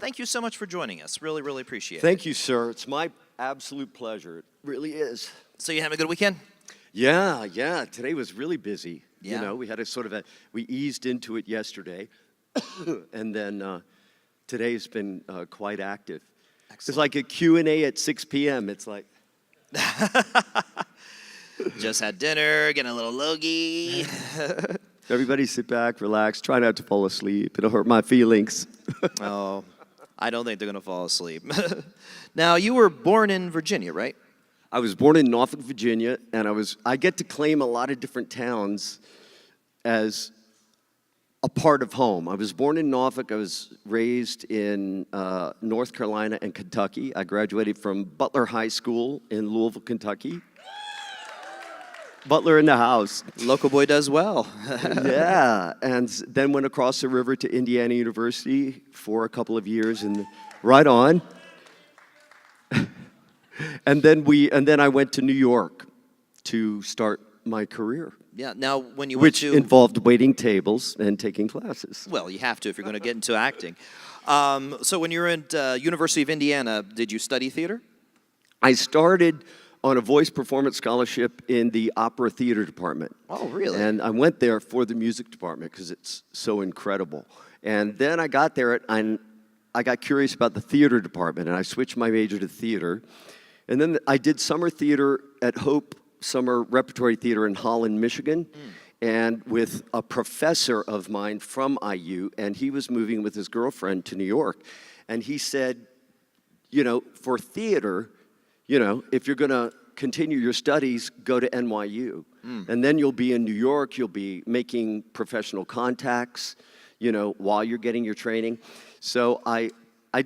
thank you so much for joining us. Really, really appreciate it. Thank you, sir. It's my absolute pleasure. It really is. So you having a good weekend? Yeah. Today was really busy. Yeah. You know, we had we eased into it yesterday, and then today's been quite active. Excellent. It's like a Q&A at 6 p.m. It's like... Just had dinner, getting a little logie. Everybody sit back, relax, try not to fall asleep. It'll hurt my feelings. Oh, I don't think they're going to fall asleep. Now, you were born in Virginia, right? I was born in Norfolk, Virginia, and I get to claim a lot of different towns as a part of home. I was born in Norfolk. I was raised in North Carolina and Kentucky. I graduated from Butler High School in Louisville, Kentucky. Butler in the house. Local boy does well. Yeah, and then went across the river to Indiana University for a couple of years, and right on. And then I went to New York to start my career. Yeah. Now, when you Which went to involved waiting tables and taking classes. well, you have to if you're going to get into acting. So when you were at University of Indiana, did you study theater? I started on a voice performance scholarship in the opera theater department. Oh, really? And I went there for the music department because it's so incredible. And then I got there and I got curious about the theater department, and I switched my major to theater. And then I did summer theater at Hope Summer Repertory Theater in Holland, Michigan, and with a professor of mine from IU, and he was moving with his girlfriend to New York. And he said, you know, for theater, you know, if you're going to continue your studies, go to NYU. And then you'll be in New York, you'll be making professional contacts, you know, while you're getting your training. So I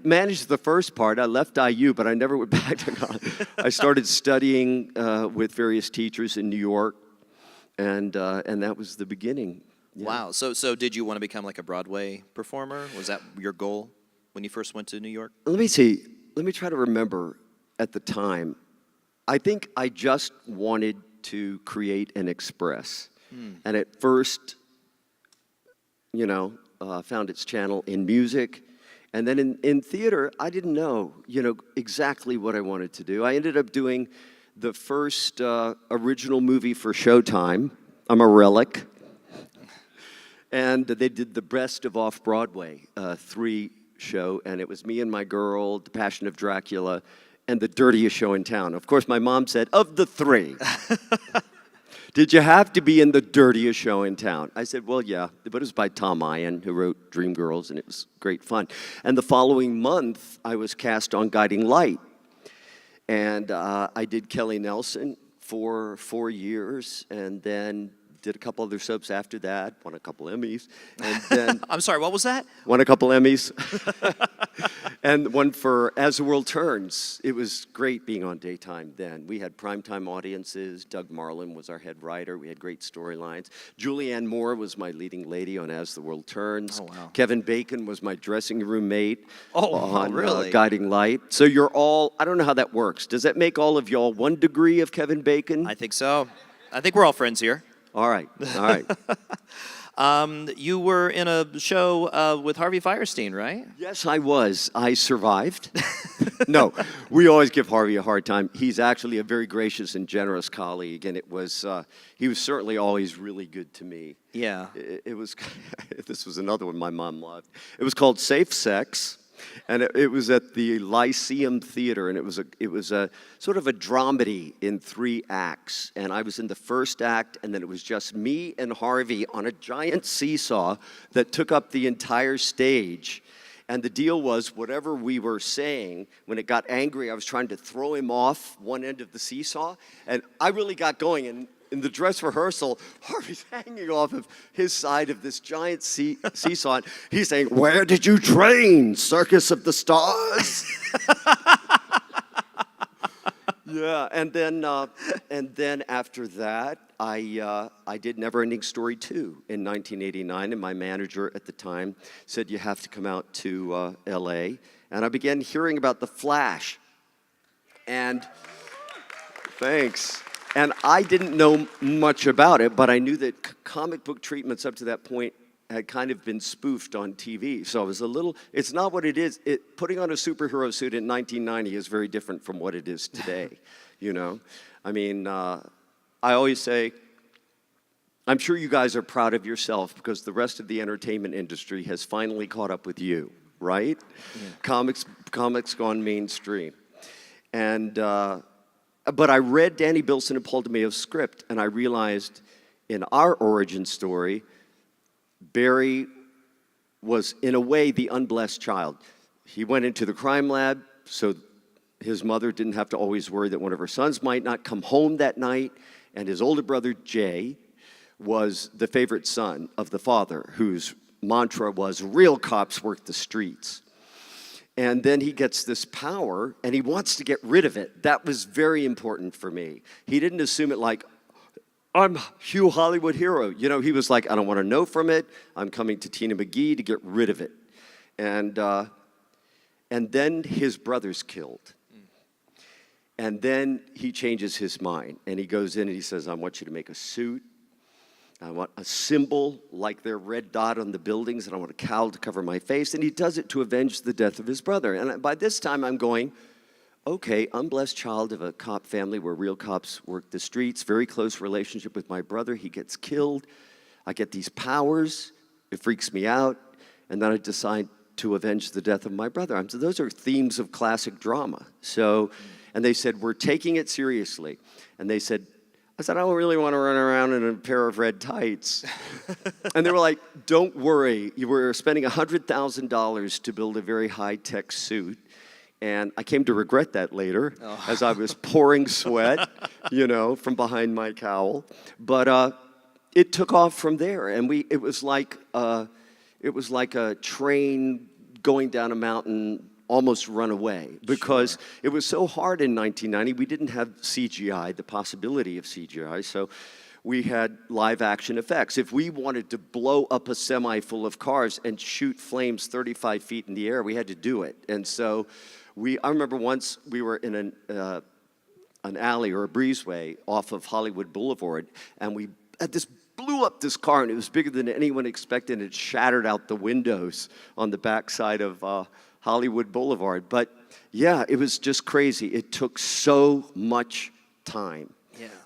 managed the first part. I left IU, but I never went back to college. I started studying with various teachers in New York, and that was the beginning. Yeah. Wow. So did you want to become like a Broadway performer? Was that your goal when you first went to New York? Let me see. Let me try to remember at the time. I think I just wanted to create and express. And at first, you know, found its channel in music. And then in theater, I didn't know, you know, exactly what I wanted to do. I ended up doing the first original movie for Showtime. I'm a relic. And they did the Best of Off-Broadway 3 show, and it was me and my girl, The Passion of Dracula, and the dirtiest show in town. Of course, my mom said, of the 3, did you have to be in the dirtiest show in town? I said, well, yeah, but it was by Tom Ian, who wrote Dreamgirls, and it was great fun. And the following month, I was cast on Guiding Light. And I did Kelly Nelson for 4 years, and then did a couple other soaps after that, won a couple Emmys. And then I'm sorry, what was that? won a couple Emmys. And one for As the World Turns. It was great being on daytime then. We had primetime audiences. Doug Marlin was our head writer. We had great storylines. Julianne Moore was my leading lady on As the World Turns. Oh, wow. Kevin Bacon was my dressing room mate on really? Guiding Light. So you're all, I don't know how that works. Does that make all of y'all 1 degree of Kevin Bacon? I think so. I think we're all friends here. All right. You were in a show with Harvey Fierstein, right? Yes, I was. I survived. No, we always give Harvey a hard time. He's actually a very gracious and generous colleague, and he was certainly always really good to me. Yeah. It was, this was another one my mom loved. It was called Safe Sex. And it was at the Lyceum Theater, and it was a sort of a dramedy in 3 acts. And I was in the first act, and then it was just me and Harvey on a giant seesaw that took up the entire stage. And the deal was, whatever we were saying, when it got angry, I was trying to throw him off one end of the seesaw, and I really got going. And in the dress rehearsal, Harvey's hanging off of his side of this giant seesaw. And he's saying, "Where did you train? Circus of the Stars?" Yeah, and then after that, I did Neverending Story 2 in 1989, and my manager at the time said, "You have to come out to L.A." And I began hearing about The Flash. And thanks. And I didn't know much about it, but I knew that comic book treatments up to that point had kind of been spoofed on TV. So I was a little, it's not what it is. Putting on a superhero suit in 1990 is very different from what it is today, you know? I mean, I always say, I'm sure you guys are proud of yourself because the rest of the entertainment industry has finally caught up with you, right? Yeah. Comics gone mainstream. And, but I read Danny Bilson and Paul DeMeo's script, and I realized in our origin story, Barry was, in a way, the unblessed child. He went into the crime lab, so his mother didn't have to always worry that one of her sons might not come home that night, and his older brother, Jay, was the favorite son of the father, whose mantra was, real cops work the streets. And then he gets this power, and he wants to get rid of it. That was very important for me. He didn't assume it like, I'm Hugh Hollywood hero. You know, he was like, I don't want to know from it. I'm coming to Tina McGee to get rid of it. And then his brother's killed. And then he changes his mind, and he goes in and he says, I want you to make a suit. I want a symbol like their red dot on the buildings, and I want a cowl to cover my face. And he does it to avenge the death of his brother. And by this time, I'm going, okay, unblessed child of a cop family where real cops work the streets, very close relationship with my brother. He gets killed. I get these powers. It freaks me out. And then I decide to avenge the death of my brother. So those are themes of classic drama. So, and they said, we're taking it seriously. And they said, I said, I don't really want to run around in a pair of red tights. And they were like, don't worry. You were spending $100,000 to build a very high-tech suit. And I came to regret that later as I was pouring sweat, you know, from behind my cowl. But it took off from there. And it was like a train going down a mountain, almost run away, because it was so hard in 1990. We didn't have CGI, the possibility of CGI, so we had live action effects. If we wanted to blow up a semi full of cars and shoot flames 35 feet in the air, we had to do it. And so I remember once we were in an alley or a breezeway off of Hollywood Boulevard, and we had blew up this car, and it was bigger than anyone expected, and it shattered out the windows on the backside of Hollywood Boulevard. But yeah, it was just crazy. It took so much time,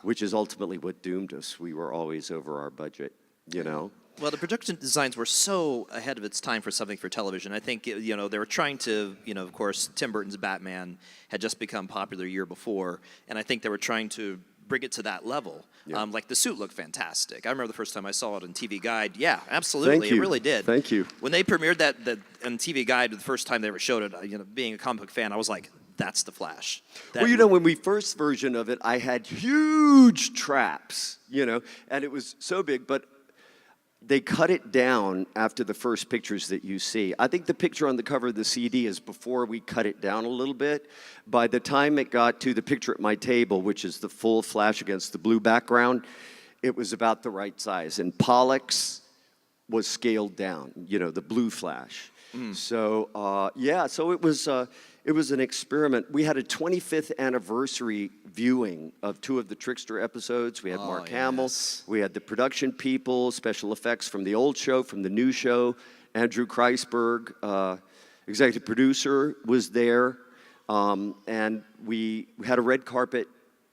which is ultimately what doomed us. We were always over our budget, you know? Well, the production designs were so ahead of its time for something for television. I think, you know, they were trying to, you know, of course, Tim Burton's Batman had just become popular a year before, and I think they were trying to bring it to that level. Yeah. Like the suit looked fantastic. I remember the first time I saw it on TV Guide. Yeah, absolutely, Thank you. It really did. Thank you. When they premiered that on TV Guide the first time they ever showed it, you know, being a comic book fan, I was like, that's the Flash. Well, you know, when we first version of it, I had huge traps, you know, and it was so big, but they cut it down after the first pictures that you see. I think the picture on the cover of the CD is before we cut it down a little bit. By the time it got to the picture at my table, which is the full Flash against the blue background, it was about the right size. And Pollux was scaled down, you know, the blue Flash. So, yeah, so it was an experiment. We had a 25th anniversary viewing of 2 of the Trickster episodes. We had Mark Hamill. We had the production people, special effects from the old show, from the new show. Andrew Kreisberg, executive producer, was there. And we had a red carpet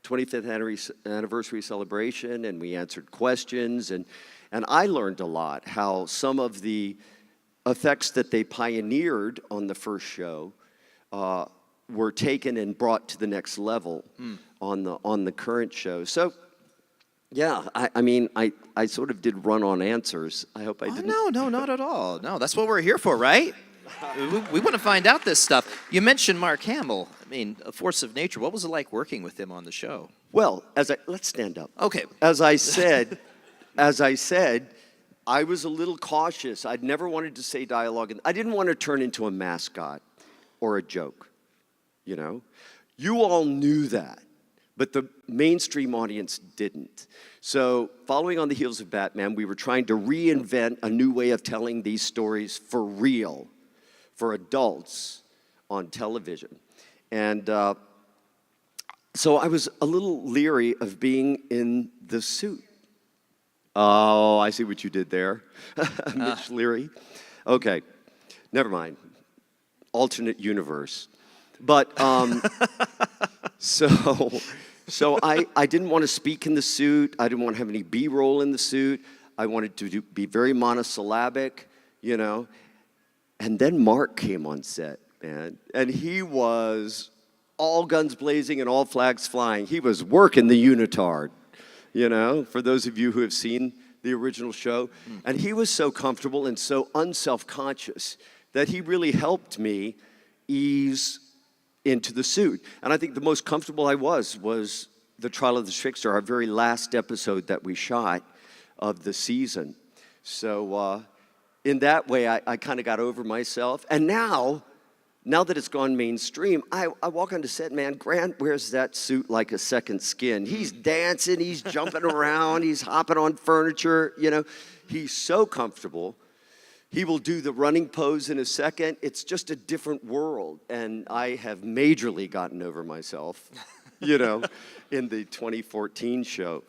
25th anniversary celebration, and we answered questions. And I learned a lot how some of the effects that they pioneered on the first show were taken and brought to the next level on the current show. So, yeah, I mean, I sort of did run on answers. I hope I didn't. No, not at all. No, that's what we're here for, right? We want to find out this stuff. You mentioned Mark Hamill. I mean, a force of nature. What was it like working with him on the show? Well, let's stand up. Okay. As I said, I was a little cautious. I'd never wanted to say dialogue. And I didn't want to turn into a mascot or a joke, you know? You all knew that, but the mainstream audience didn't. So following on the heels of Batman, we were trying to reinvent a new way of telling these stories for real, for adults on television. And so I was a little leery of being in the suit. Oh, I see what you did there. Mitch Leary. Okay, never mind. Alternate universe. But, so I didn't want to speak in the suit. I didn't want to have any B-roll in the suit. I wanted to be very monosyllabic, you know. And then Mark came on set, man. And he was all guns blazing and all flags flying. He was working the unitard, you know, for those of you who have seen the original show. And he was so comfortable and so unself-conscious that he really helped me ease into the suit. And I think the most comfortable I was the Trial of the Trickster, our very last episode that we shot of the season. So in that way, I kind of got over myself. And now that it's gone mainstream, I walk onto set, man, Grant wears that suit like a second skin. He's dancing, he's jumping around, he's hopping on furniture, you know. He's so comfortable. He will do the running pose in a second. It's just a different world. And I have majorly gotten over myself, you know, in the 2014 show.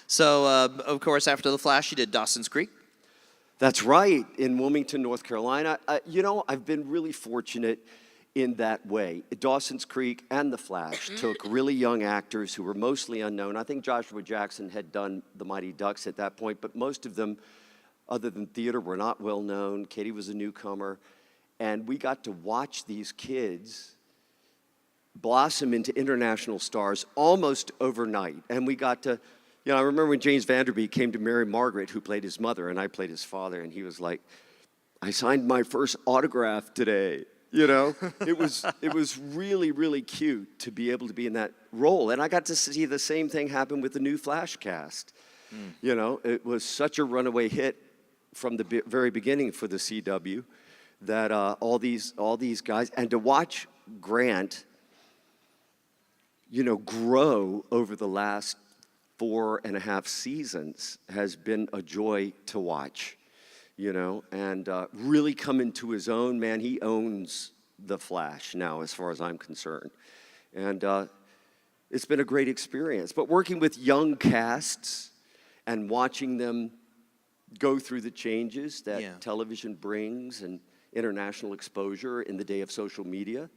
So, of course, after The Flash, you did Dawson's Creek. That's right, in Wilmington, North Carolina. You know, I've been really fortunate in that way. Dawson's Creek and The Flash took really young actors who were mostly unknown. I think Joshua Jackson had done The Mighty Ducks at that point, but most of them, other than theater, were not well known. Katie was a newcomer. And we got to watch these kids blossom into international stars almost overnight. And we got to, you know, I remember when James Vanderbeek came to Mary Margaret, who played his mother, and I played his father, and he was like, I signed my first autograph today. You know, it was really, really cute to be able to be in that role. And I got to see the same thing happen with the new Flash cast. You know, it was such a runaway hit from the very beginning for the CW that all these guys, and to watch Grant, you know, grow over the last 4.5 seasons has been a joy to watch, you know, and really come into his own. Man, he owns the Flash now, as far as I'm concerned. And it's been a great experience. But working with young casts and watching them go through the changes that television brings and international exposure in the day of social media.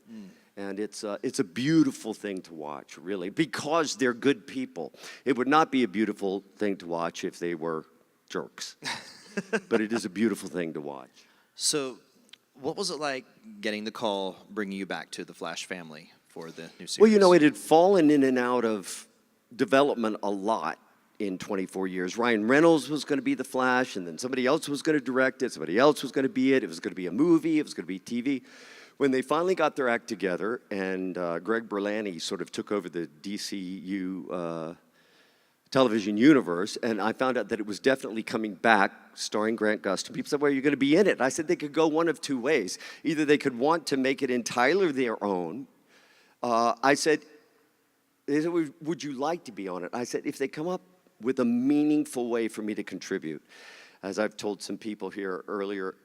And it's a beautiful thing to watch, really, because they're good people. It would not be a beautiful thing to watch if they were jerks. But it is a beautiful thing to watch. So what was it like getting the call, bringing you back to the Flash family for the new series? Well, you know, it had fallen in and out of development a lot in 24 years. Ryan Reynolds was going to be the Flash, and then somebody else was going to direct it, somebody else was going to be it, it was going to be a movie, it was going to be TV. When they finally got their act together, and Greg Berlanti sort of took over the DCU television universe, and I found out that it was definitely coming back, starring Grant Gustin. People said, well, you're going to be in it. I said they could go one of two ways. Either they could want to make it entirely their own. They said, would you like to be on it? I said, if they come up with a meaningful way for me to contribute. As I've told some people here earlier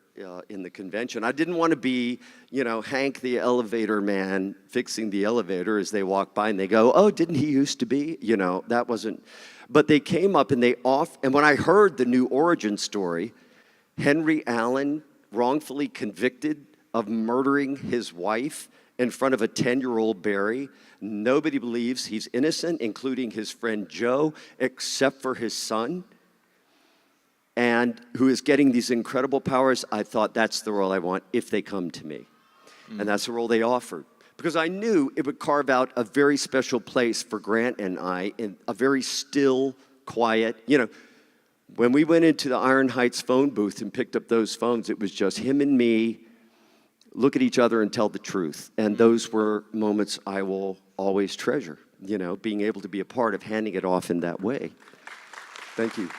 in the convention, I didn't want to be, you know, Hank the elevator man fixing the elevator as they walk by and they go, oh, didn't he used to be? You know, that wasn't. But they came up and and when I heard the new origin story, Henry Allen wrongfully convicted of murdering his wife in front of a 10-year-old Barry. Nobody believes he's innocent, including his friend Joe, except for his son, and who is getting these incredible powers. I thought, that's the role I want if they come to me. And that's the role they offered. Because I knew it would carve out a very special place for Grant and I in a very still, quiet, you know, when we went into the Iron Heights phone booth and picked up those phones, it was just him and me, look at each other and tell the truth. And those were moments I will always treasure, you know, being able to be a part of handing it off in that way. Thank you.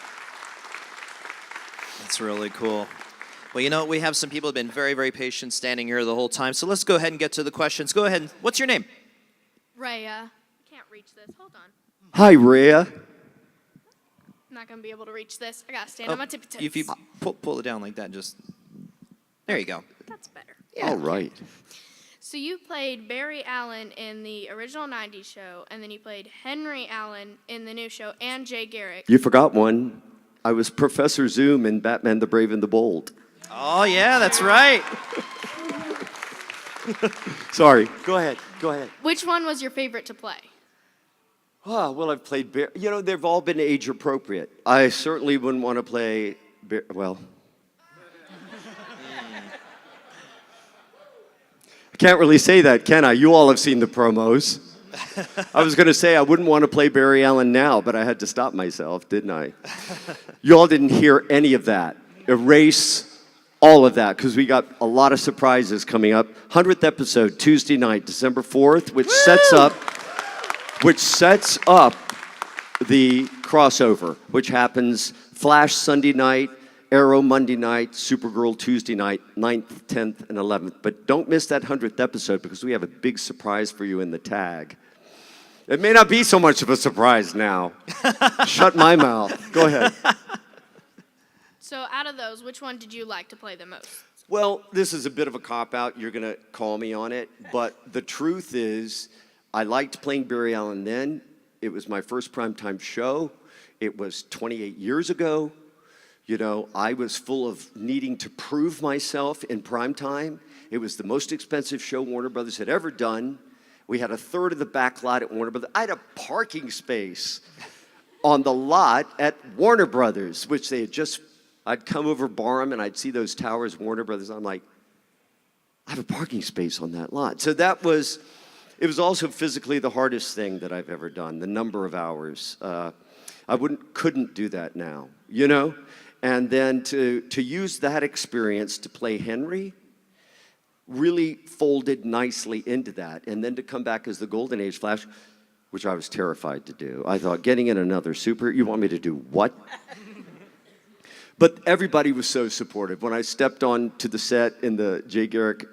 That's really cool. Well, you know, we have some people who have been very, very patient standing here the whole time. So let's go ahead and get to the questions. Go ahead. What's your name? Rhea. Can't reach this. Hold on. Hi, Rhea. I'm not going to be able to reach this. I got to stand on my tippy toes. If you pull it down like that, just... There you go. That's better. Yeah. All right. So you played Barry Allen in the original 90s show, and then you played Henry Allen in the new show, and Jay Garrick. You forgot one. I was Professor Zoom in Batman the Brave and the Bold. Oh, yeah, that's right. Sorry. Go ahead. Go ahead. Which one was your favorite to play? Oh, well, I've played Barry. You know, they've all been age appropriate. I certainly wouldn't want to play Barry. Well, I can't really say that, can I? You all have seen the promos. I was going to say I wouldn't want to play Barry Allen now, but I had to stop myself, didn't I? You all didn't hear any of that. Erase all of that, because we got a lot of surprises coming up. 100th episode, Tuesday night, December 4th, which sets up the crossover, which happens Flash Sunday night, Arrow Monday night, Supergirl Tuesday night, 9th, 10th, and 11th. But don't miss that 100th episode, because we have a big surprise for you in the tag. It may not be so much of a surprise now. Shut my mouth. Go ahead. So out of those, which one did you like to play the most? Well, this is a bit of a cop-out. You're going to call me on it. But the truth is, I liked playing Barry Allen then. It was my first primetime show. It was 28 years ago. You know, I was full of needing to prove myself in primetime. It was the most expensive show Warner Brothers had ever done. We had a third of the back lot at Warner Brothers. I had a parking space on the lot at Warner Brothers, which they had just, I'd come over Barham and I'd see those towers, Warner Brothers. I'm like, I have a parking space on that lot. So it was also physically the hardest thing that I've ever done, the number of hours. I couldn't do that now, you know? And then to use that experience to play Henry really folded nicely into that. And then to come back as the Golden Age Flash, which I was terrified to do. I thought, getting in another super, you want me to do what? But everybody was so supportive. When I stepped onto the set in the Jay Garrick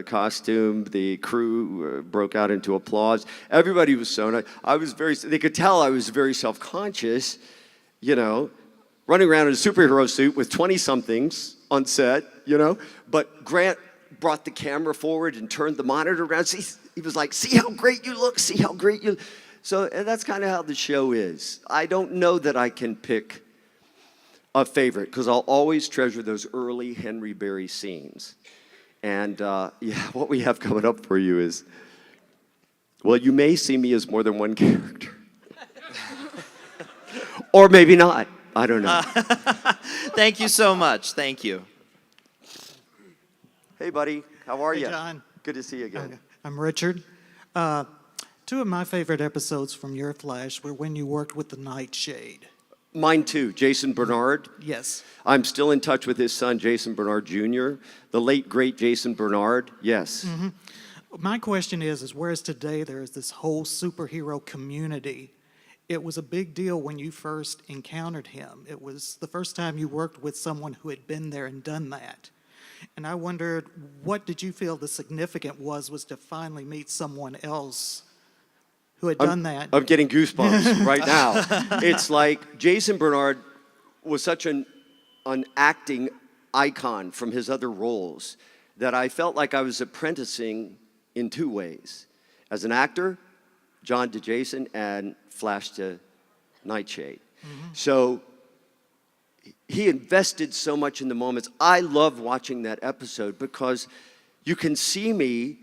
costume, the crew broke out into applause. Everybody was so nice. They could tell I was very self-conscious, you know, running around in a superhero suit with 20-somethings on set, you know. But Grant brought the camera forward and turned the monitor around. He was like, see how great you look, see how great you look. So and that's kind of how the show is. I don't know that I can pick a favorite, because I'll always treasure those early Henry Barry scenes. And what we have coming up for you is, well, you may see me as more than one character. Or maybe not. I don't know. Thank you so much. Thank you. Hey, buddy. How are you? Hey, John. Good to see you again. I'm Richard. Two of my favorite episodes from your Flash were when you worked with the Nightshade. Mine too, Jason Bernard. Yes. I'm still in touch with his son, Jason Bernard Jr., the late, great Jason Bernard. Yes. Mm-hmm. My question is whereas today there is this whole superhero community, it was a big deal when you first encountered him. It was the first time you worked with someone who had been there and done that. And I wondered, what did you feel the significant was to finally meet someone else who had done that? I'm getting goosebumps right now. It's like Jason Bernard was such an acting icon from his other roles that I felt like I was apprenticing in two ways. As an actor, John to Jason, and Flash to Nightshade. Mm-hmm. So he invested so much in the moments. I love watching that episode because you can see me,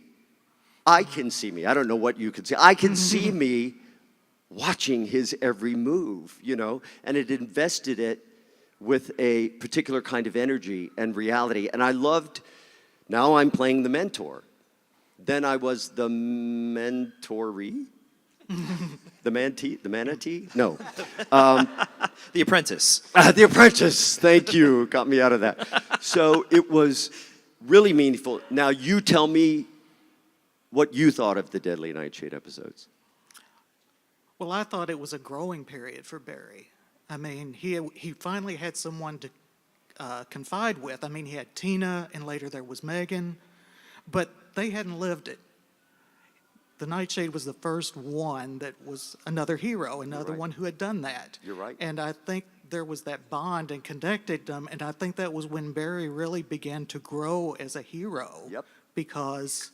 I can see me. I don't know what you can see. I can see me watching his every move, you know, and it invested it with a particular kind of energy and reality. And I loved, now I'm playing the mentor. Then I was the mentoree. The manatee? No. The Apprentice. The Apprentice. Thank you. Got me out of that. So it was really meaningful. Now you tell me what you thought of the Deadly Nightshade episodes. Well, I thought it was a growing period for Barry. I mean, he finally had someone to confide with. I mean, he had Tina, and later there was Megan, but they hadn't lived it. The Nightshade was the first one that was another hero, another one who had done that. You're right. And I think there was that bond and connected them, and I think that was when Barry really began to grow as a hero. Yep. Because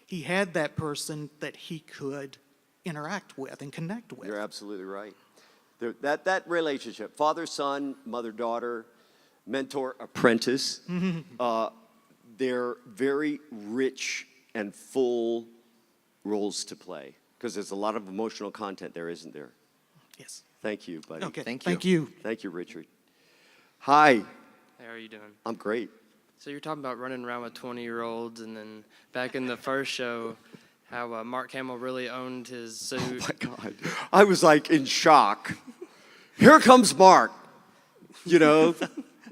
he had that person that he could interact with and connect with. You're absolutely right. That relationship, father-son, mother-daughter, mentor-apprentice, they're very rich and full roles to play because there's a lot of emotional content there, isn't there? Yes. Thank you, buddy. Okay. Thank Thank you. Thank you, Richard. Hi, Hey, how are you doing? I'm great. So you're talking about running around with 20-year-olds, and then back in the first show, how Mark Hamill really owned his suit. Oh my God. I was like in shock. Here comes Mark. You know,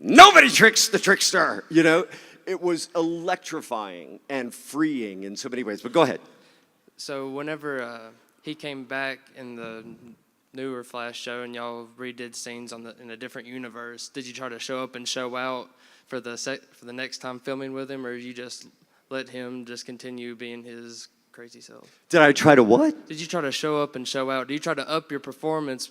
nobody tricks the trickster. You know, it was electrifying and freeing in so many ways. But go ahead. So whenever he came back in the newer Flash show, and y'all redid scenes in a different universe, did you try to show up and show out for the next time filming with him, or you just let him just continue being his crazy self? Did I try to what? Did you try to show up and show out? Do you try to up your performance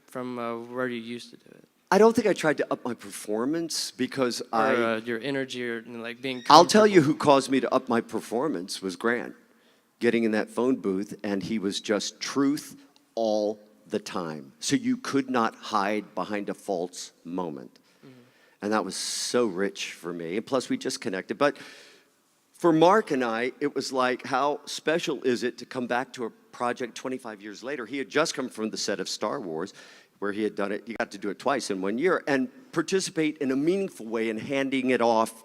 from where you used to do it? I don't think I tried to up my performance because Or your energy, or like being I'll tell you comfortable? who caused me to up my performance was Grant. Getting in that phone booth, and he was just truth all the time. So you could not hide behind a false moment. And that was so rich for me. And plus, we just connected. But for Mark and I, it was like, how special is it to come back to a project 25 years later? He had just come from the set of Star Wars, where he had done it. He got to do it twice in 1 year and participate in a meaningful way in handing it off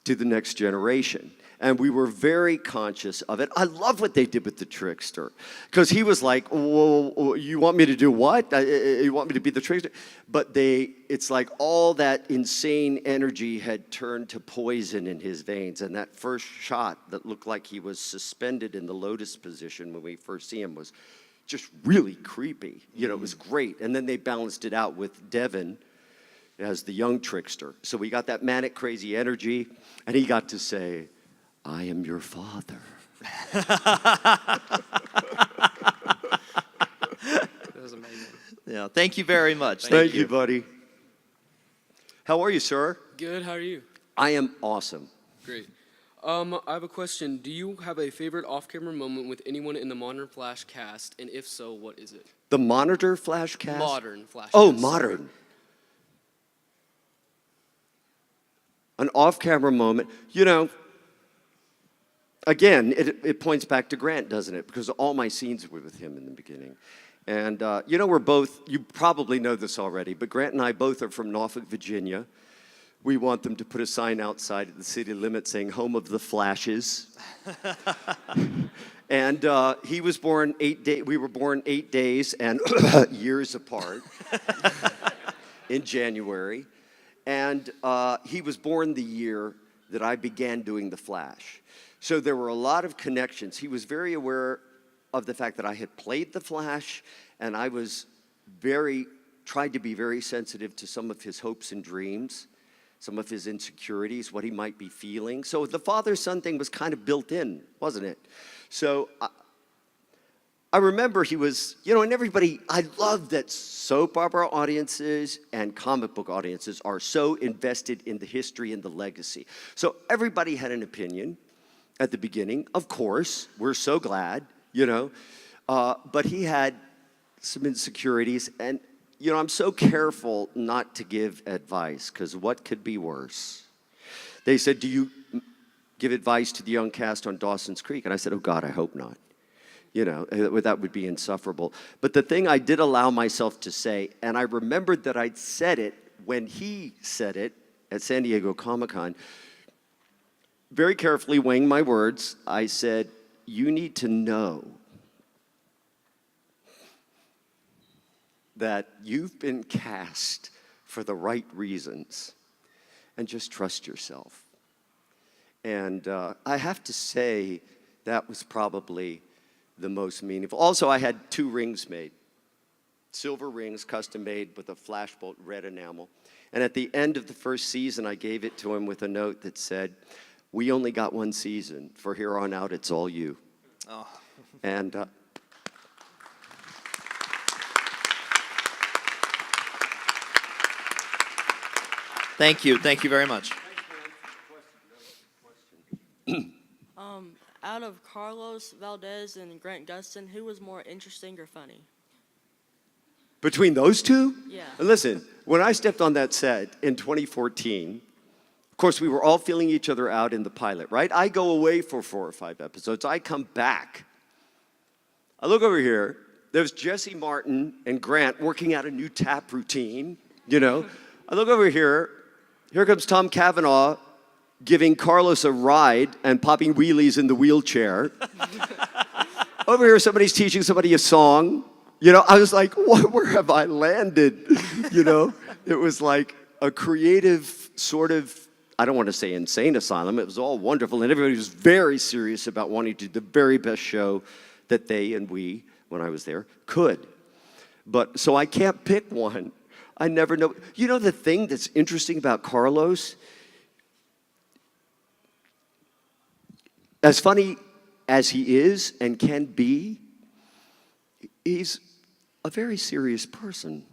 to the next generation. And we were very conscious of it. I love what they did with the trickster, because he was like, "Whoa, you want me to do what? You want me to be the trickster?" But it's like all that insane energy had turned to poison in his veins. And that first shot that looked like he was suspended in the lotus position when we first see him was just really creepy. You know, it was great. And then they balanced it out with Devin as the young trickster. So we got that manic, crazy energy, and he got to say, "I am your father." That was amazing. Yeah, thank you very much. Thank you, buddy. How are you, sir? Good, how are you? I am awesome. Great. I have a question. Do you have a favorite off-camera moment with anyone in the Modern Flash cast? And if so, what is it? The Monitor Flash cast? Modern Flash Oh, cast, modern. An off-camera moment. You know, again, it points back to Grant, doesn't it? Because all my scenes were with him in the beginning. And, you know, you probably know this already, but Grant and I both are from Norfolk, Virginia. We want them to put a sign outside at the city limit saying, "Home of the Flashes." And he was born we were born 8 days and years apart in January. And he was born the year that I began doing The Flash. So there were a lot of connections. He was very aware of the fact that I had played The Flash, and I was tried to be very sensitive to some of his hopes and dreams, some of his insecurities, what he might be feeling. So the father-son thing was kind of built in, wasn't it? So I remember he was, you know, and everybody, I love that soap opera audiences and comic book audiences are so invested in the history and the legacy. So everybody had an opinion at the beginning. Of course, we're so glad, you know. But he had some insecurities, and, you know, I'm so careful not to give advice, because what could be worse? They said, "Do you give advice to the young cast on Dawson's Creek?" And I said, "Oh, God, I hope not. You know, that would be insufferable." But the thing I did allow myself to say, and I remembered that I'd said it when he said it at San Diego Comic-Con, very carefully weighing my words, I said, "You need to know that you've been cast for the right reasons, and just trust yourself." And I have to say that was probably the most meaningful. Also, I had 2 rings made, silver rings, custom made with a flashbolt red enamel. And at the end of the first season, I gave it to him with a note that said, "We only got 1 season. For here on out, it's all you." Oh. And Thank you. Thank you very much. Out of Carlos Valdez and Grant Gustin, who was more interesting or funny? Between those two? Yeah. And listen, when I stepped on that set in 2014, of course, we were all feeling each other out in the pilot, right? I go away for 4 or 5 episodes. I come back. I look over here. There's Jesse Martin and Grant working out a new tap routine, you know. I look over here. Here comes Tom Cavanaugh giving Carlos a ride and popping wheelies in the wheelchair. Over here, somebody's teaching somebody a song. You know, I was like, where have I landed? You know, it was like a creative sort of, I don't want to say insane asylum. It was all wonderful, and everybody was very serious about wanting to do the very best show that they and we, when I was there, could. But, so I can't pick one. I never know. You know the thing that's interesting about Carlos? As funny as he is and can be, he's a very serious person.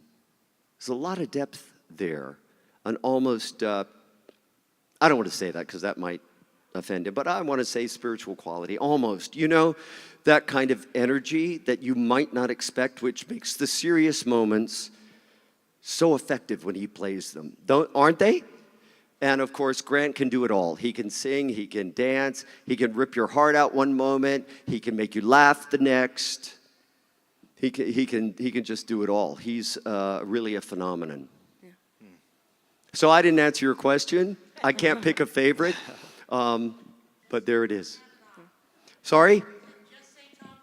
There's a lot of depth there. An almost, I don't want to say that because that might offend him, but I want to say spiritual quality, almost. You know, that kind of energy that you might not expect, which makes the serious moments so effective when he plays them. Aren't they? And of course, Grant can do it all. He can sing, he can dance, he can rip your heart out one moment, he can make you laugh the next. He can just do it all. He's really a phenomenon. Yeah. So I didn't answer your question. I can't pick a favorite, but there it is. Sorry? Just say Tom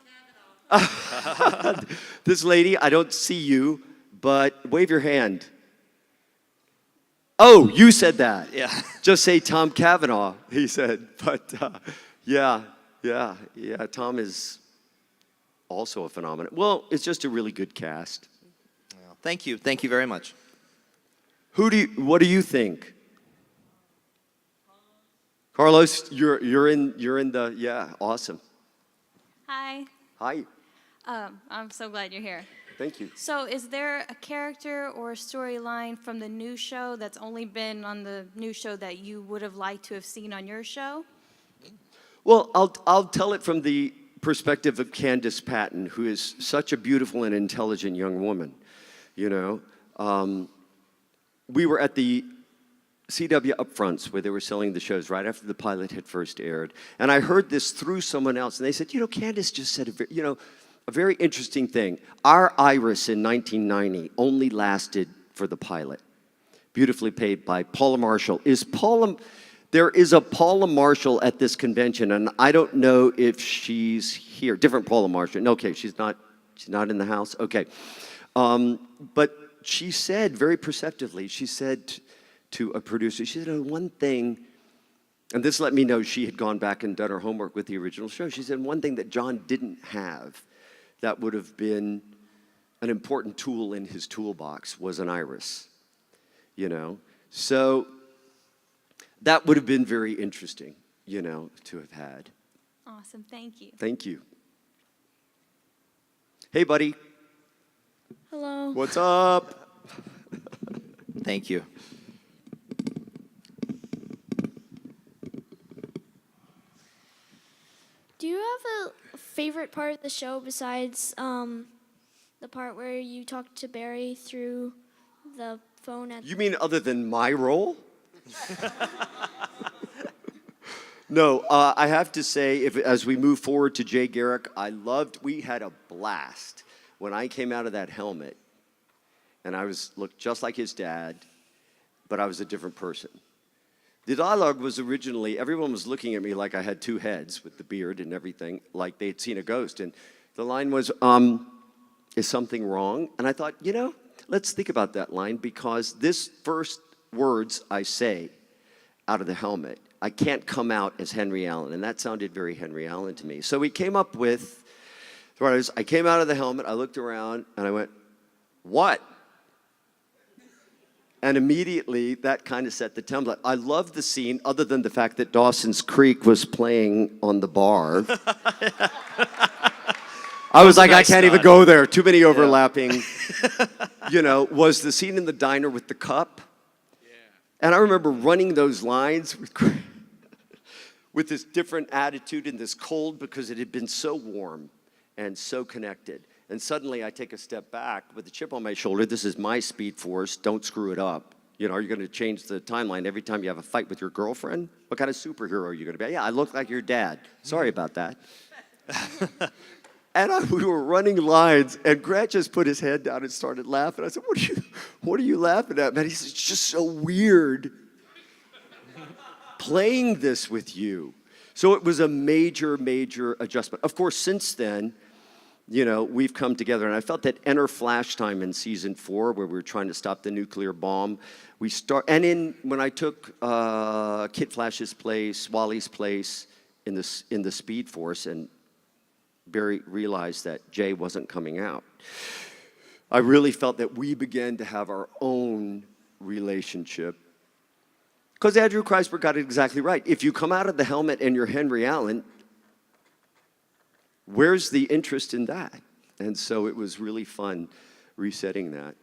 Cavanaugh. This lady, I don't see you, but wave your hand. Oh, you said that. Yeah. Just say Tom Cavanaugh, he said. But yeah, Tom is also a phenomenon. Well, it's just a really good cast. Well, thank you very much. What do you think? Carlos, you're in the, yeah, awesome. Hi. Hi, I'm so glad you're here. thank you. So, is there a character or a storyline from the new show that's only been on the new show that you would have liked to have seen on your show? Well, I'll tell it from the perspective of Candace Patton, who is such a beautiful and intelligent young woman. You know, we were at the CW upfronts where they were selling the shows right after the pilot had first aired, and I heard this through someone else, and they said, you know, Candace just said a very interesting thing. Our Iris in 1990 only lasted for the pilot. Beautifully played by Paula Marshall. There is a Paula Marshall at this convention, and I don't know if she's here. Different Paula Marshall. Okay, she's not in the house. Okay. But she said very perceptively, she said to a producer, she said, one thing, and this let me know she had gone back and done her homework with the original show. She said, one thing that John didn't have that would have been an important tool in his toolbox was an iris, you know? So that would have been very interesting, you know, to have had. Awesome. Thank you. Thank you. Hey, buddy. Hello. What's up? Thank you. Do you have a favorite part of the show besides the part where you talk to Barry through the phone at? You mean other than my role? No, I have to say, as we move forward to Jay Garrick, we had a blast when I came out of that helmet, and I looked just like his dad, but I was a different person. The dialogue was originally, everyone was looking at me like I had 2 heads with the beard and everything, like they'd seen a ghost, and the line was, is something wrong? And I thought, you know, let's think about that line, because this first words I say out of the helmet, I can't come out as Henry Allen, and that sounded very Henry Allen to me. So we came up with, I came out of the helmet, I looked around, and I went, what? And immediately, that kind of set the template. I loved the scene, other than the fact that Dawson's Creek was playing on the bar. I was like, nice I can't nod. even go there. Too many overlapping. You know, was the scene in the diner with the cup. Yeah. And I remember running those lines with this different attitude and this cold, because it had been so warm and so connected. And suddenly I take a step back with a chip on my shoulder. This is my Speed Force. Don't screw it up. You know, are you going to change the timeline every time you have a fight with your girlfriend? What kind of superhero are you going to be? Yeah, I look like your dad. Sorry about that. And we were running lines, and Grant just put his head down and started laughing. I said, what are you laughing at, man? He said, it's just so weird playing this with you. So it was a major, major adjustment. Of course, since then, you know, we've come together, and I felt that Enter Flash time in season 4, where we were trying to stop the nuclear bomb, when I took Kid Flash's place, Wally's place in the Speed Force, and Barry realized that Jay wasn't coming out, I really felt that we began to have our own relationship. Because Andrew Kreisberg got it exactly right. If you come out of the helmet and you're Henry Allen, where's the interest in that? And so it was really fun resetting that.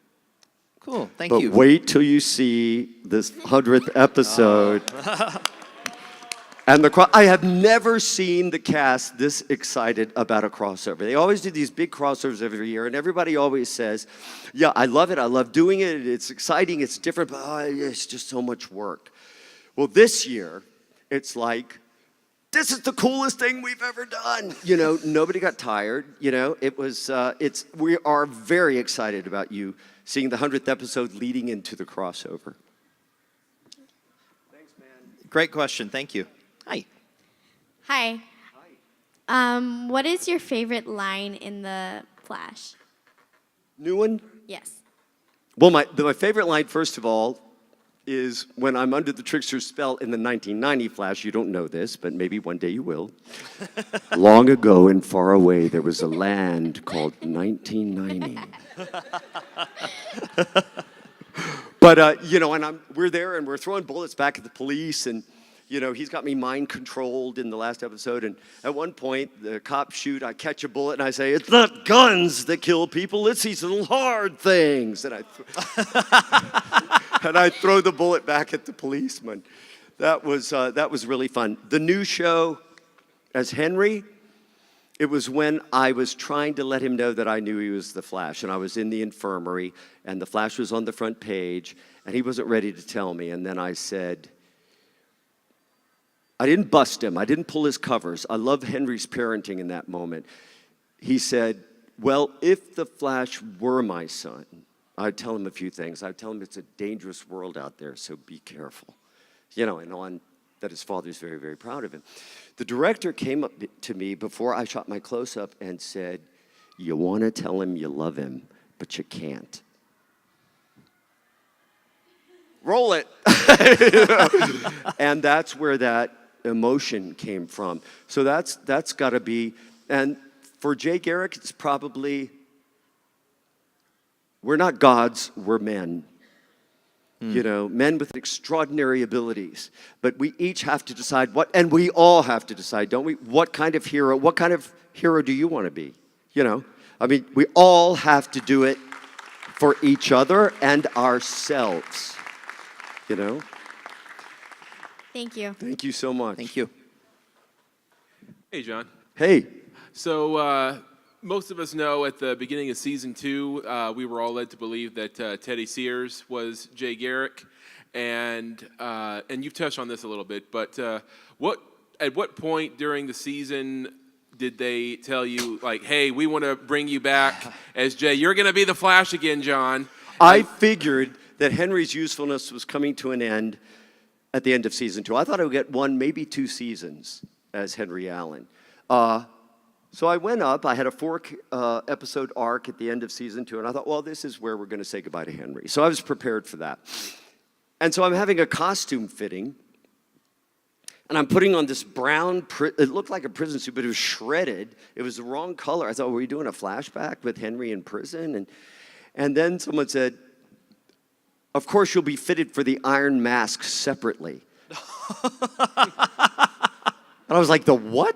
Cool, thank But you. wait till you see this 100th episode. And I have never seen the cast this excited about a crossover. They always do these big crossovers every year, and everybody always says, yeah, I love it, I love doing it, it's exciting, it's different, but it's just so much work. Well, this year, it's like, this is the coolest thing we've ever done. You know, nobody got tired. You know, we are very excited about you seeing the 100th episode leading into the crossover. Thanks, man. Great question, thank you. Hi. Hi. What is your favorite line in the Flash? New one? Yes. Well, my favorite line, first of all, is when I'm under the trickster's spell in the 1990 Flash. You don't know this, but maybe one day you will. Long ago and far away, there was a land called 1990. But, you know, and we're there and we're throwing bullets back at the police, and, you know, he's got me mind controlled in the last episode. And at one point, the cops shoot, I catch a bullet, and I say, it's not guns that kill people, it's these little hard things. And I throw the bullet back at the policeman. That was really fun. The new show as Henry, it was when I was trying to let him know that I knew he was the Flash, and I was in the infirmary, and the Flash was on the front page, and he wasn't ready to tell me. And then I said, I didn't bust him. I didn't pull his covers. I love Henry's parenting in that moment. He said, well, if the Flash were my son, I'd tell him a few things. I'd tell him it's a dangerous world out there, so be careful. You know, and on that his father's very, very proud of him. The director came up to me before I shot my close-up and said, you want to tell him you love him, but you can't. Roll it. And that's where that emotion came from. So that's got to be, and for Jay Garrick, it's probably, we're not gods, we're men. You know, men with extraordinary abilities. But we each have to decide and we all have to decide, don't we? What kind of hero do you want to be? You know, I mean, we all have to do it for each other and ourselves, you know? Thank you. Thank you so much. Thank you. Hey, John. Hey. So most of us know at the beginning of season 2, we were all led to believe that Teddy Sears was Jay Garrick, and you've touched on this a little bit. But at what point during the season did they tell you, like, hey, we want to bring you back as Jay? You're going to be the Flash again, John. I figured that Henry's usefulness was coming to an end at the end of season 2. I thought I would get 1, maybe 2 seasons as Henry Allen. So I went up. I had a 4-episode arc at the end of season 2, and I thought, well, this is where we're going to say goodbye to Henry. So I was prepared for that. And so I'm having a costume fitting, and I'm putting on this brown, it looked like a prison suit, but it was shredded. It was the wrong color. I thought, were we doing a flashback with Henry in prison? And then someone said, of course, you'll be fitted for the Iron Mask separately. And I was like, the what?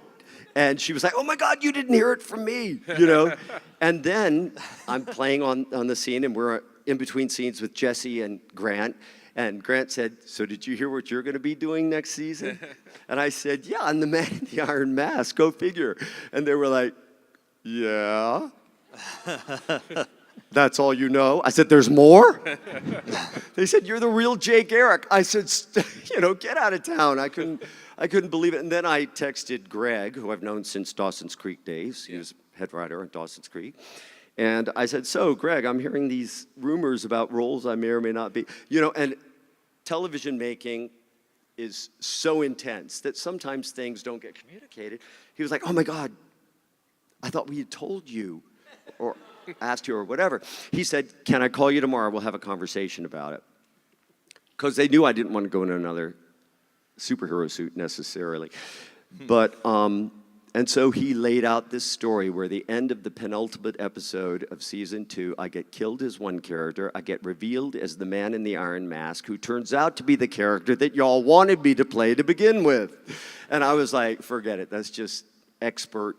And she was like, oh my God, you didn't hear it from me, you know? And then I'm playing on the scene, and we're in between scenes with Jesse and Grant. And Grant said, so did you hear what you're going to be doing next season? And I said, yeah, I'm the man in the Iron Mask, go figure. And they were like, yeah. That's all you know? I said, there's more? They said, you're the real Jay Garrick. I said, get out of town. I couldn't believe it. And then I texted Greg, who I've known since Dawson's Creek days. He was head writer on Dawson's Creek. And I said, so, Greg, I'm hearing these rumors about roles I may or may not be. And television making is so intense that sometimes things don't get communicated. He was like, oh, my God, I thought we had told you or asked you or whatever. He said, can I call you tomorrow? We'll have a conversation about it. Because they knew I didn't want to go in another superhero suit necessarily. But, and so he laid out this story where the end of the penultimate episode of season 2, I get killed as one character. I get revealed as the man in the iron mask who turns out to be the character that y'all wanted me to play to begin with. And I was like, forget it. That's just expert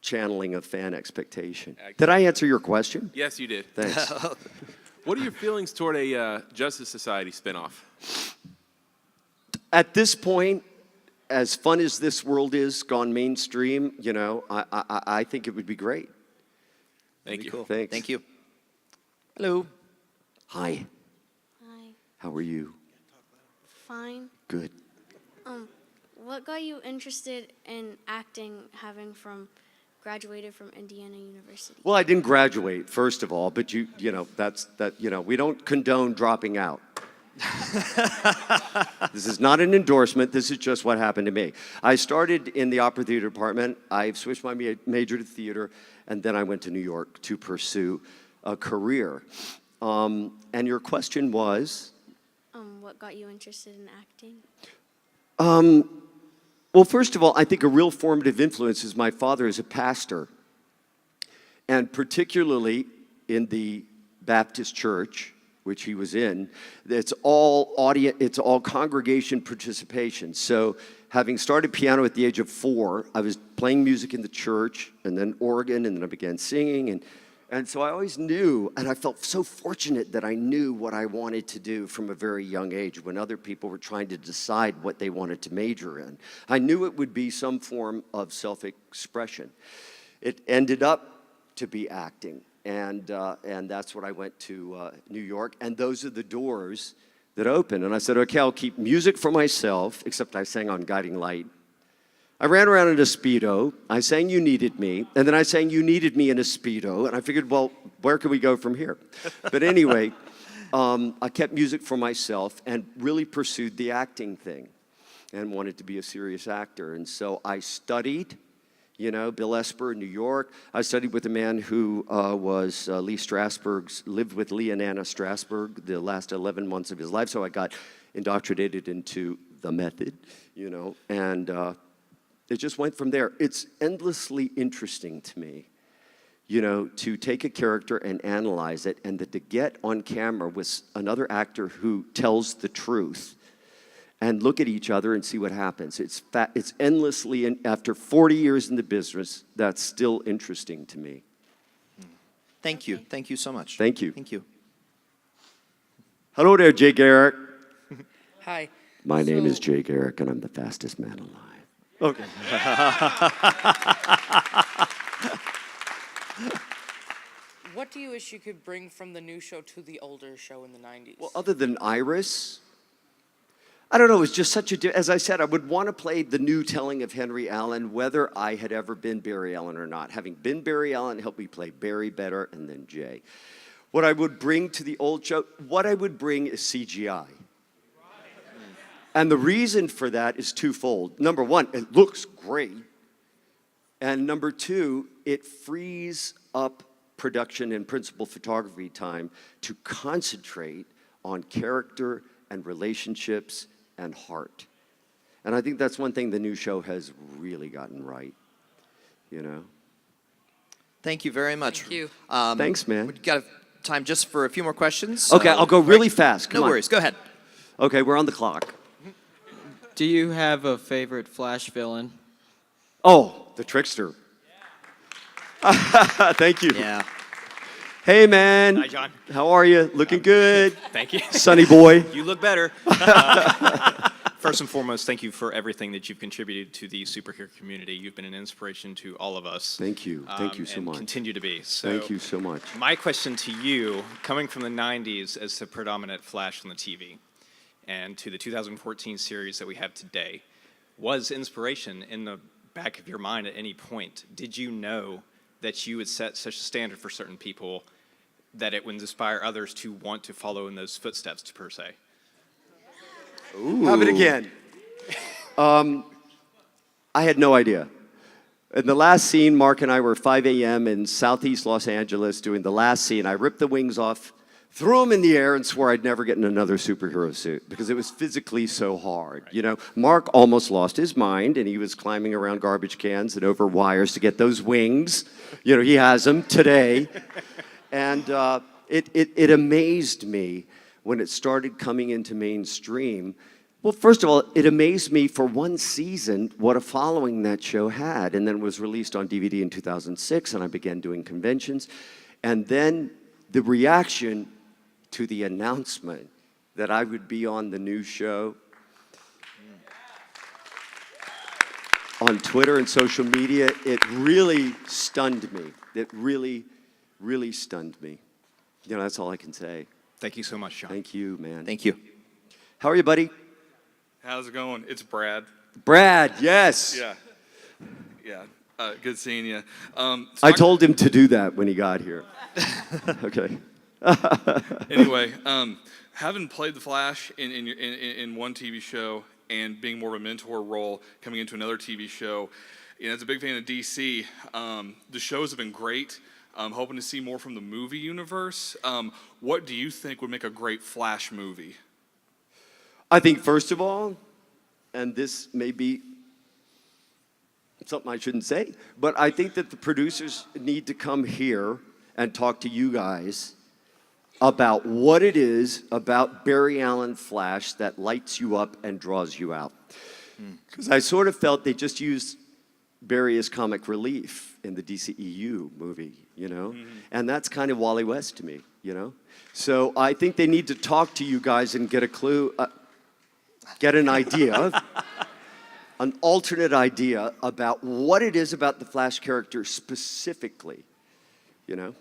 channeling of fan expectation. Did I answer your question? Yes, you did. Thanks. What are your feelings toward a Justice Society spinoff? At this point, as fun as this world is gone mainstream, I think it would be great. Thank you. Cool. Thanks. Thank you. Hello. Hi. Hi. How are you? Fine. Good. What got you interested in acting, having graduated from Indiana University? Well, I didn't graduate, first of all, but we don't condone dropping out. This is not an endorsement. This is just what happened to me. I started in the opera theater department. I switched my major to theater, and then I went to New York to pursue a career. And your question was? What got you interested in acting? Well, first of all, I think a real formative influence is my father is a pastor. And particularly in the Baptist church, which he was in, it's all congregation participation. So having started piano at the age of 4, I was playing music in the church, and then organ, and then I began singing. And so I always knew, and I felt so fortunate that I knew what I wanted to do from a very young age when other people were trying to decide what they wanted to major in. I knew it would be some form of self-expression. It ended up to be acting, and that's what I went to New York, and those are the doors that opened. And I said, okay, I'll keep music for myself, except I sang on Guiding Light. I ran around in a Speedo. I sang You Needed Me, and then I sang You Needed Me in a Speedo, and I figured, well, where can we go from here? But anyway, I kept music for myself and really pursued the acting thing and wanted to be a serious actor. And so I studied, Bill Esper in New York. I studied with a man who was Lee Strasberg's, lived with Lee and Anna Strasberg the last 11 months of his life, so I got indoctrinated into the method, and it just went from there. It's endlessly interesting to me, to take a character and analyze it, and to get on camera with another actor who tells the truth and look at each other and see what happens. It's endlessly, and after 40 years in the business, that's still interesting to me. Thank you. Thank you so much. Thank you. Thank you. Hello there, Jay Garrick. Hi. My name is Jay Garrick, and I'm the fastest man alive. Okay. What do you wish you could bring from the new show to the older show in the 90s? Well, other than Iris, I don't know, it was just such a, as I said, I would want to play the new telling of Henry Allen, whether I had ever been Barry Allen or not. Having been Barry Allen helped me play Barry better, and then Jay. What I would bring to the old show, what I would bring is CGI. And the reason for that is twofold. Number one, it looks great. And number two, it frees up production and principal photography time to concentrate on character and relationships and heart. And I think that's one thing the new show has really gotten right, Thank you very much. Thank you. Thanks, man. We've got time just for a few more questions. Okay, I'll go really fast. Come No on. worries. Go ahead. Okay, we're on the clock. Do you have a favorite Flash villain? Oh, the Trickster. Thank you. Yeah. Hey, man. Hi, John. How are you? Looking good. Thank you. Sunny boy. You look better. First and foremost, thank you for everything that you've contributed to the superhero community. You've been an inspiration to all of us. Thank you. Thank you so and much. Continue to be. So Thank you so much. my question to you, coming from the 90s as the predominant Flash on the TV, and to the 2014 series that we have today, was inspiration in the back of your mind at any point? Did you know that you would set such a standard for certain people that it would inspire others to want to follow in those footsteps, per se? Ooh. Have it again. I had no idea. In the last scene, Mark and I were 5 a.m. in southeast Los Angeles doing the last scene. I ripped the wings off, threw them in the air, and swore I'd never get in another superhero suit because it was physically so hard. You know, Mark almost lost his mind, and he was climbing around garbage cans and over wires to get those wings. You know, he has them today. And it amazed me when it started coming into mainstream. Well, first of all, it amazed me for one season what a following that show had. And then it was released on DVD in 2006, and I began doing conventions. And then the reaction to the announcement that I would be on the new show on Twitter and social media, it really stunned me. It really, really stunned me. You know, that's all I can say. Thank you so much, John. Thank you, man. Thank you. How are you, buddy? How's it going? It's Brad. Brad, yes. Yeah. Yeah. Good seeing you. I told him to do that when he got here. Okay. Anyway, having played the Flash in one TV show and being more of a mentor role coming into another TV show, you know, as a big fan of DC, the shows have been great. I'm hoping to see more from the movie universe. What do you think would make a great Flash movie? I think, first of all, and this may be something I shouldn't say, but I think that the producers need to come here and talk to you guys about what it is about Barry Allen Flash that lights you up and draws you out. Because I sort of felt they just used Barry as comic relief in the DCEU movie, you know? Mm-hmm. And that's kind of Wally West to me, you know? So I think they need to talk to you guys and get a clue, get an idea, an alternate idea about what it is about the Flash character specifically, you know?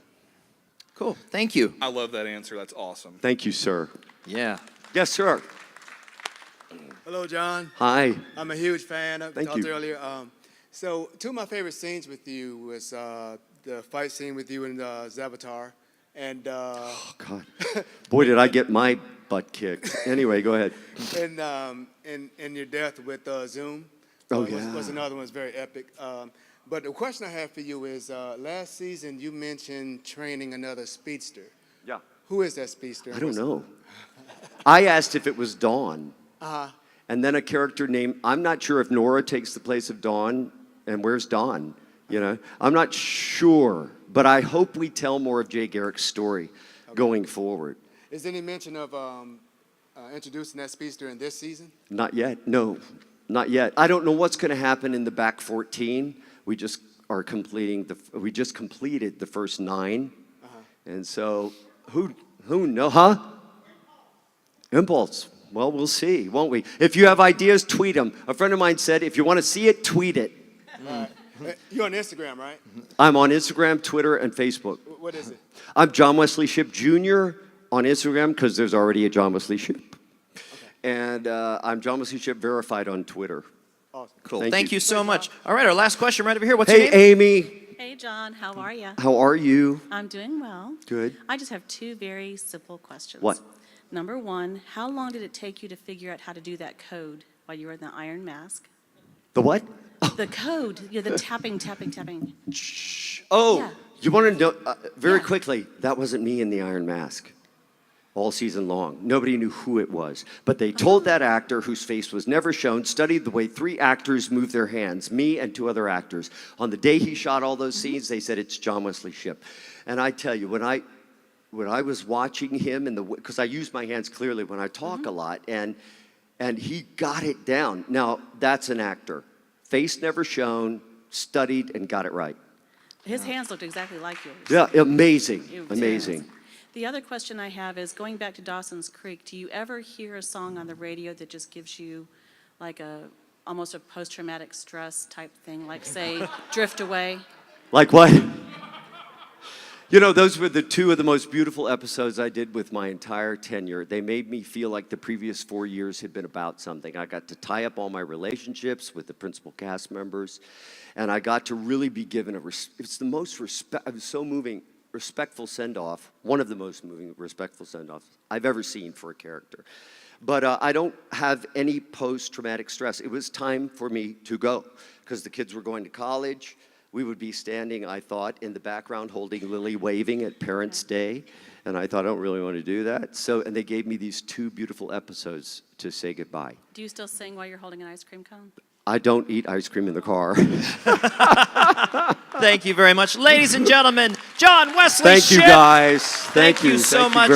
Cool. Thank you. I love that answer. That's awesome. Thank you, sir. Yeah. Yes, sir. Hello, John. Hi. I'm a huge fan. I Thank talked you. earlier. So two of my favorite scenes with you was the fight scene with you and Zavatar. And oh, God. Boy, did I get my butt kicked. Anyway, go ahead. and your death with Zoom. Oh, yeah. Was another one that's very epic. But the question I have for you is, last season you mentioned training another speedster. Yeah. Who is that speedster? I don't know. I asked if it was Dawn. And then a character named, I'm not sure if Nora takes the place of Dawn, and where's Dawn? You know, I'm not sure, but I hope we tell more of Jay Garrick's story going forward. Is there any mention of introducing that speedster in this season? Not yet, no, not yet. I don't know what's going to happen in the back 14. We just are we just completed the first 9. And so, who knows, huh? Impulse. Well, we'll see, won't we? If you have ideas, tweet them. A friend of mine said, if you want to see it, tweet it. You're on Instagram, right? I'm on Instagram, Twitter, and Facebook. What is it? I'm John Wesley Shipp Jr. on Instagram because there's already a John Wesley Shipp. Okay. And I'm John Wesley Shipp verified on Twitter. Awesome. Cool. Thank you so much. All right, our last question right over here. What's hey, your name? Amy. Hey, John. How are you? How are you? I'm doing well. Good. I just have 2 very simple questions. What? Number 1, how long did it take you to figure out how to do that code while you were in the Iron Mask? The what? The code, the tapping. Oh, Yeah. you want to know, very quickly, that wasn't me in the Iron Mask all season long. Nobody knew who it was. But they told that actor, whose face was never shown, studied the way 3 actors move their hands, me and 2 other actors. On the day he shot all those scenes, they said, it's John Wesley Shipp. And I tell you, when I was watching him, because I use my hands clearly when I talk a lot, and he got it down. Now, that's an actor. Face never shown, studied, and got it right. His hands looked exactly like yours. Yeah, amazing, It was amazing. The other question I have is, going back to Dawson's Creek, do you ever hear a song on the radio that just gives you like almost a post-traumatic stress type thing, like say Drift Away? Like what? You know, those were the two of the most beautiful episodes I did with my entire tenure. They made me feel like the previous 4 years had been about something. I got to tie up all my relationships with the principal cast members, and I got to really be given it's the most it was so moving, respectful send-off, one of the most moving, respectful send-offs I've ever seen for a character. But I don't have any post-traumatic stress. It was time for me to go, because the kids were going to college. We would be standing, I thought, in the background holding Lily waving at Parents' Day, and I thought, I don't really want to do that. And they gave me these 2 beautiful episodes to say goodbye. Do you still sing while you're holding an ice cream cone? I don't eat ice cream in the car. Thank you very much. Ladies and gentlemen, John Wesley Thank Shipp. you, guys. Thank you so Thank you much. very